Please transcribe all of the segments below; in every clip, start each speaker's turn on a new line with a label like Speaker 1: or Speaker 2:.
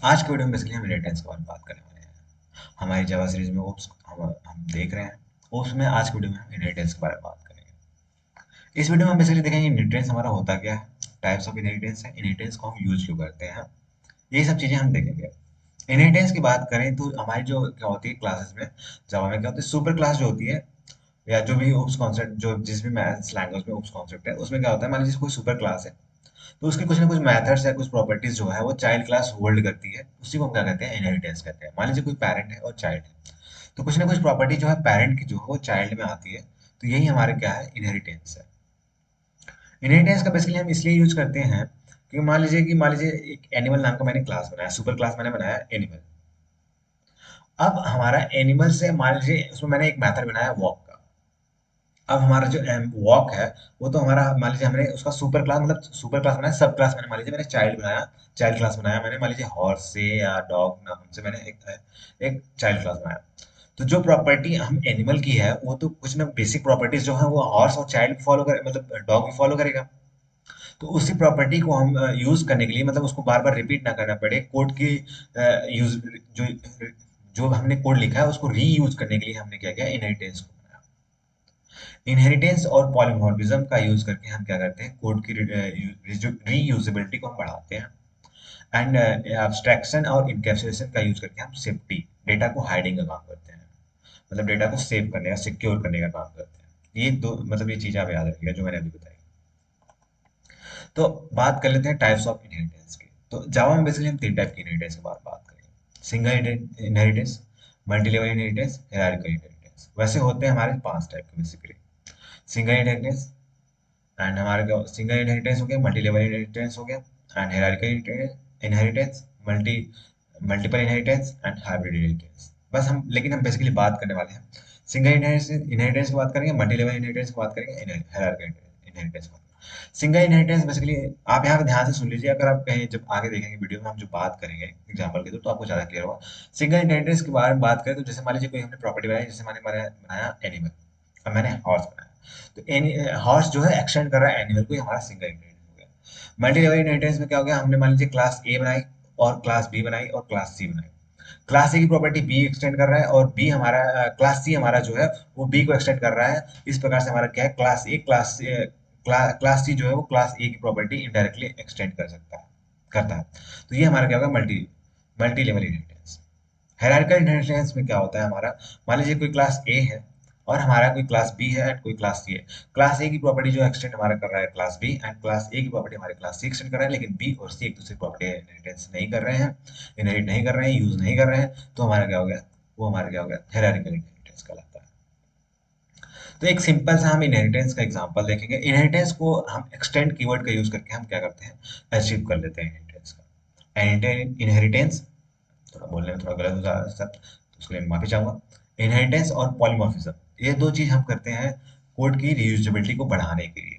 Speaker 1: आज के वीडियो में बेसिकली हम इनहेरिटेंस के बारे में बात करने वाले हैं। हमारी जावा सीरीज में ओप्स हम देख रहे हैं। ओप्स में आज के वीडियो में हम इनहेरिटेंस के बारे में बात करेंगे। इस वीडियो में हम बेसिकली देखेंगे इनहेरिटेंस हमारा होता क्या है, टाइप्स ऑफ इनहेरिटेंस है, इनहेरिटेंस को हम यूज क्यों करते हैं, ये सब चीजें हम देखेंगे। इनहेरिटेंस की बात करें तो हमारी जो क्या होती है क्लासेस में, जावा में क्या होती है, सुपर क्लास जो होती है या जो भी ओप्स कॉन्सेप्ट जो जिस भी मैथ्स लैंग्वेज में ओप्स कॉन्सेप्ट है उसमें क्या होता है, मान लीजिए कोई सुपर क्लास है तो उसकी कुछ ना कुछ मेथड्स या कुछ प्रॉपर्टीज जो है वो चाइल्ड क्लास होल्ड करती है, उसी को हम क्या कहते हैं, इनहेरिटेंस कहते हैं। मान लीजिए कोई पेरेंट है और चाइल्ड है, तो कुछ ना कुछ प्रॉपर्टी जो है पेरेंट की जो है वो चाइल्ड में आती है, तो यही हमारे क्या है, इनहेरिटेंस है। इनहेरिटेंस का बेसिकली हम इसलिए यूज करते हैं क्योंकि मान लीजिए एक एनिमल नाम का मैंने क्लास बनाया, सुपर क्लास मैंने बनाया एनिमल। अब हमारा एनिमल से मान लीजिए उसमें मैंने एक मेथड बनाया वॉक का। अब हमारा जो वॉक है वो तो हमारा मान लीजिए हमने उसका सुपर क्लास मतलब सुपर क्लास बनाया, सब क्लास मैंने मान लीजिए मैंने चाइल्ड बनाया, चाइल्ड क्लास बनाया मैंने मान लीजिए हॉर्स से या डॉग नाम से मैंने एक चाइल्ड क्लास बनाया। तो जो प्रॉपर्टी हम एनिमल की है वो तो कुछ ना बेसिक प्रॉपर्टीज जो है वो हॉर्स और चाइल्ड भी फॉलो करे, मतलब डॉग भी फॉलो करेगा। तो उसी प्रॉपर्टी को हम यूज करने के लिए, मतलब उसको बार बार रिपीट ना करना पड़े, कोड की यूज जो जो हमने कोड लिखा है उसको रीयूज करने के लिए हमने क्या किया, इनहेरिटेंस को बनाया। इनहेरिटेंस और पॉलीमॉर्फिज्म का यूज करके हम क्या करते हैं, कोड की रीयूजेबिलिटी को हम बढ़ाते हैं। एंड एब्स्ट्रैक्शन और इनकैप्सुलेशन का यूज करके हम सेफ्टी, डेटा को हाइडिंग का काम करते हैं, मतलब डेटा को सेव करने का, सिक्योर करने का काम करते हैं। ये दो मतलब ये चीज आप याद रखिएगा जो मैंने अभी बताई। तो बात कर लेते हैं टाइप्स ऑफ इनहेरिटेंस की। तो जावा में बेसिकली हम तीन टाइप की इनहेरिटेंस के बारे में बात करेंगे, single inheritance, multi level inheritance, hierarchical inheritance. वैसे होते हैं हमारे पांच टाइप के बेसिकली। सिंगल इनहेरिटेंस एंड हमारे को सिंगल इनहेरिटेंस हो गया, मल्टी लेवल इनहेरिटेंस हो गया, and hierarchical inheritance, multiple inheritance and hybrid inheritance. बस हम लेकिन हम बेसिकली बात करने वाले हैं सिंगल इनहेरिटेंस की बात करेंगे, मल्टी लेवल इनहेरिटेंस की बात करेंगे, हायरार्किकल इनहेरिटेंस की बात करेंगे। सिंगल इनहेरिटेंस बेसिकली आप यहाँ पे ध्यान से सुन लीजिए, अगर आप कहीं जब आगे देखेंगे वीडियो में हम जो बात करेंगे एग्जाम्पल के तो आपको ज्यादा क्लियर होगा। सिंगल इनहेरिटेंस के बारे में बात करें तो जैसे मान लीजिए कोई हमने प्रॉपर्टी बनाई, जैसे मैंने बनाया एनिमल, अब मैंने हॉर्स बनाया, तो हॉर्स जो है एक्सटेंड कर रहा है एनिमल को, ये हमारा सिंगल इनहेरिटेंस हो गया। मल्टी लेवल इनहेरिटेंस में क्या हो गया, हमने मान लीजिए क्लास ए बनाई और क्लास बी बनाई और क्लास सी बनाई। क्लास ए की प्रॉपर्टी बी एक्सटेंड कर रहा है और बी हमारा क्लास सी हमारा जो है वो बी को एक्सटेंड कर रहा है। इस प्रकार से हमारा क्या है, क्लास सी जो है वो क्लास ए की प्रॉपर्टी इनडायरेक्टली एक्सटेंड कर सकता है, करता है। तो ये हमारा क्या होगा, multi multi level inheritance. Hierarchical inheritance में क्या होता है हमारा, मान लीजिए कोई क्लास ए है और हमारा कोई क्लास बी है एंड कोई क्लास सी है। क्लास ए की प्रॉपर्टी जो एक्सटेंड हमारा कर रहा है class B, and class A की प्रॉपर्टी हमारे क्लास सी एक्सटेंड कर रहा है, लेकिन बी और सी एक दूसरे प्रॉपर्टी इनहेरिटेंस नहीं कर रहे हैं, इनहेरिट नहीं कर रहे हैं, यूज नहीं कर रहे हैं, तो हमारा क्या हो गया, वो हमारा क्या हो गया, हायरार्किकल इनहेरिटेंस कहलाता है। तो एक सिंपल सा हम इनहेरिटेंस का एग्जांपल देखेंगे। इनहेरिटेंस को हम एक्सटेंड कीवर्ड का यूज करके हम क्या करते हैं, अचीव कर लेते हैं इनहेरिटेंस का। इनहेरिटेंस थोड़ा बोलने में थोड़ा गलत हो जा रहा है सब, तो उसके लिए माफी चाहूंगा। इनहेरिटेंस और पॉलीमॉर्फिज्म, ये दो चीज हम करते हैं कोड की रीयूजेबिलिटी को बढ़ाने के लिए,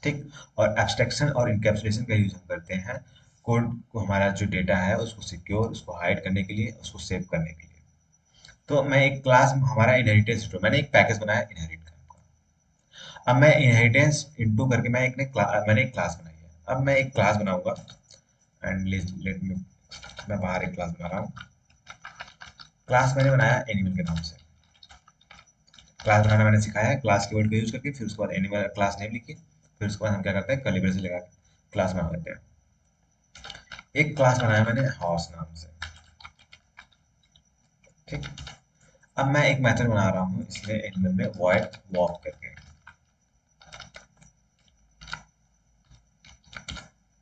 Speaker 1: ठीक। और एब्स्ट्रैक्शन और इनकैप्सुलेशन का यूज हम करते हैं कोड को, हमारा जो डेटा है उसको सिक्योर, उसको हाइड करने के लिए, उसको सेव करने के लिए। तो मैं एक क्लास हमारा इनहेरिटेंस, मैंने एक पैकेज बनाया इनहेरिट का। अब मैं इनहेरिटेंस इनटू करके मैंने एक क्लास बनाई है। अब मैं एक क्लास बनाऊंगा एंड लेट मी, मैं बाहर एक क्लास बना रहा हूँ। क्लास मैंने बनाया एनिमल के नाम से। क्लास बनाना मैंने सिखाया है क्लास कीवर्ड का यूज करके, फिर उसके बाद एनिमल क्लास नेम लिखिए, फिर उसके बाद हम क्या करते हैं, कर्ली ब्रेस लगा के क्लास बना लेते हैं। एक क्लास बनाया मैंने हॉर्स नाम से, ठीक। अब मैं एक मेथड बना रहा हूँ इसमें एनिमल में वॉइड वॉक करके,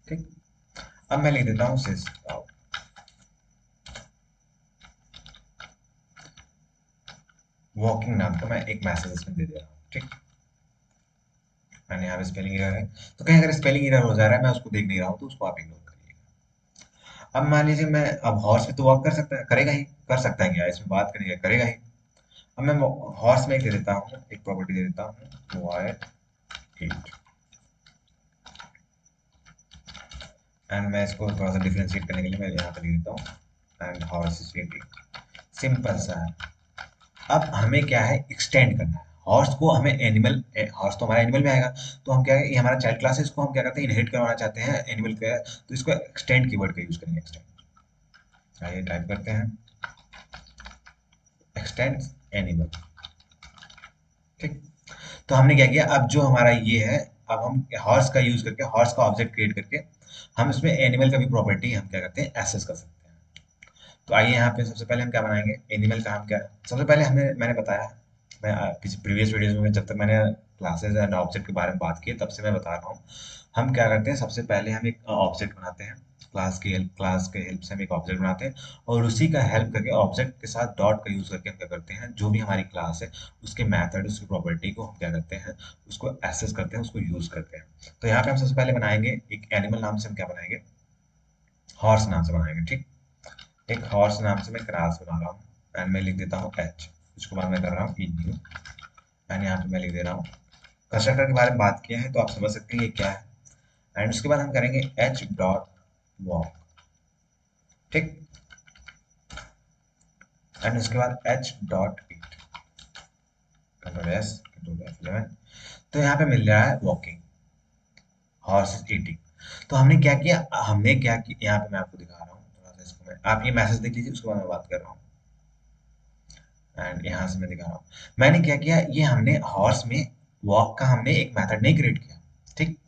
Speaker 1: ठीक। अब मैं लिख देता हूँ सिस वॉकिंग नाम का मैं एक मैसेज इसमें दे दे रहा हूँ, ठीक। मैंने यहाँ पे स्पेलिंग एरर है, तो कहीं अगर स्पेलिंग एरर हो जा रहा है मैं उसको देख नहीं रहा हूँ तो उसको आप इग्नोर करिएगा। अब मान लीजिए मैं, अब हॉर्स पे तो वॉक कर सकता है, करेगा ही, कर सकता है क्या, इसमें बात करेंगे, करेगा ही। अब मैं हॉर्स में एक दे देता हूँ, एक प्रॉपर्टी दे देता हूँ वाइड ईट, एंड मैं इसको थोड़ा सा डिफरेंशिएट करने के लिए मैं यहाँ पे लिख देता हूँ and horse is eating. Simple सा है। अब हमें क्या है, एक्सटेंड करना है हॉर्स को, हमें एनिमल, हॉर्स तो हमारा एनिमल में आएगा, तो हम क्या है, ये हमारा चाइल्ड क्लास है, इसको हम क्या करते हैं, इनहेरिट करवाना चाहते हैं एनिमल का, तो इसको एक्सटेंड कीवर्ड का यूज करेंगे, एक्सटेंड। आइए टाइप करते हैं एक्सटेंड एनिमल। ठीक। तो हमने क्या किया, अब जो हमारा ये है, अब हम हॉर्स का यूज करके, हॉर्स का ऑब्जेक्ट क्रिएट करके हम इसमें एनिमल का भी प्रॉपर्टी हम क्या करते हैं, एक्सेस कर सकते हैं। तो आइए यहाँ पे सबसे पहले हम क्या बनाएंगे, एनिमल का हम क्या, सबसे पहले हमने मैंने बताया, मैं किसी प्रीवियस वीडियोस में जब तक मैंने क्लासेस एंड ऑब्जेक्ट के बारे में बात की तब से मैं बता रहा हूँ, हम क्या करते हैं, सबसे पहले हम एक ऑब्जेक्ट बनाते हैं, क्लास के हेल्प से हम एक ऑब्जेक्ट बनाते हैं, और उसी का हेल्प करके ऑब्जेक्ट के साथ डॉट का यूज करके हम क्या करते हैं, जो भी हमारी क्लास है उसके मेथड, उसकी प्रॉपर्टी को हम क्या करते हैं, उसको एक्सेस करते हैं, उसको यूज करते हैं। तो यहाँ पे हम सबसे पहले बनाएंगे एक एनिमल नाम से, हम क्या बनाएंगे, हॉर्स नाम से बनाएंगे। ठीक। एक हॉर्स नाम से मैं क्लास बना रहा हूँ, एंड मैं लिख देता हूँ एच, उसके बाद मैं कर रहा हूँ ई न्यू, एंड यहाँ पे मैं लिख दे रहा हूँ, कंस्ट्रक्टर के बारे में बात किया है तो आप समझ सकते हैं ये क्या है। एंड उसके बाद हम करेंगे एच डॉट वॉक। ठीक। एंड उसके बाद एच डॉट ईट, कंट्रोल एस कंट्रोल F11। तो यहाँ पे मिल रहा है वॉकिंग, हॉर्स इज ईटिंग। तो हमने क्या किया, यहाँ पे मैं आपको दिखा रहा हूँ थोड़ा सा, इसको मैं, आप ये मैसेज देख लीजिए, उसके बाद मैं बात कर रहा हूँ, एंड यहाँ से मैं दिखा रहा हूँ। मैंने क्या किया, ये हमने हॉर्स में वॉक का हमने एक मेथड नहीं क्रिएट किया। ठीक।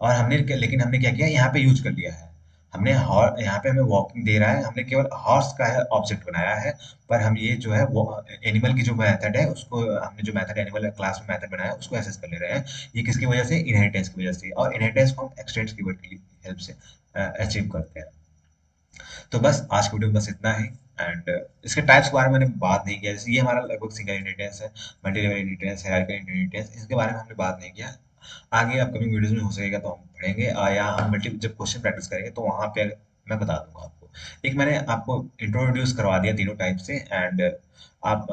Speaker 1: और लेकिन हमने क्या किया, यहाँ पे यूज कर लिया है, हमने यहाँ पे हमें वॉकिंग दे रहा है, हमने केवल हॉर्स का है ऑब्जेक्ट बनाया है, पर हम ये जो है वो एनिमल की जो मेथड है उसको, हमने जो मेथड एनिमल क्लास में मेथड बनाया है उसको एक्सेस कर ले रहे हैं। ये किसकी वजह से, इनहेरिटेंस की वजह से, और इनहेरिटेंस को हम एक्सटेंड कीवर्ड की हेल्प से अचीव करते हैं। तो बस आज की वीडियो में बस इतना ही। एंड इसके टाइप्स के बारे में मैंने बात नहीं किया, जैसे ये हमारा लगभग सिंगल इनहेरिटेंस है, multi level inheritance, hierarchical inheritance, इसके बारे में हमने बात नहीं किया। आगे अपकमिंग वीडियोस में हो सकेगा तो हम पढ़ेंगे, या हम मल्टी जब क्वेश्चन प्रैक्टिस करेंगे तो वहाँ पे मैं बता दूंगा आपको। एक मैंने आपको इंट्रोड्यूस करवा दिया तीनों टाइप से, एंड आप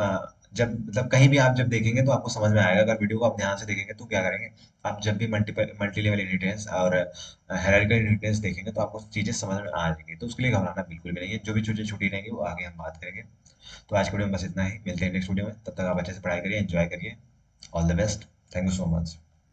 Speaker 1: जब मतलब कहीं भी आप जब देखेंगे तो आपको समझ में आएगा, अगर वीडियो को आप ध्यान से देखेंगे तो क्या करेंगे, आप जब भी मल्टी लेवल इनहेरिटेंस और हायरार्किकल इनहेरिटेंस देखेंगे तो आपको चीज़ें समझ में आ जाएंगी, तो उसके लिए घबराना बिल्कुल भी नहीं है, जो भी चीज़ें छूटी रहेंगी वो आगे हम बात करेंगे। तो आज की वीडियो में बस इतना ही, मिलते हैं नेक्स्ट वीडियो में, तब तक आप अच्छे से पढ़ाई करिए, एंजॉय करिए। All the best. Thank you so much.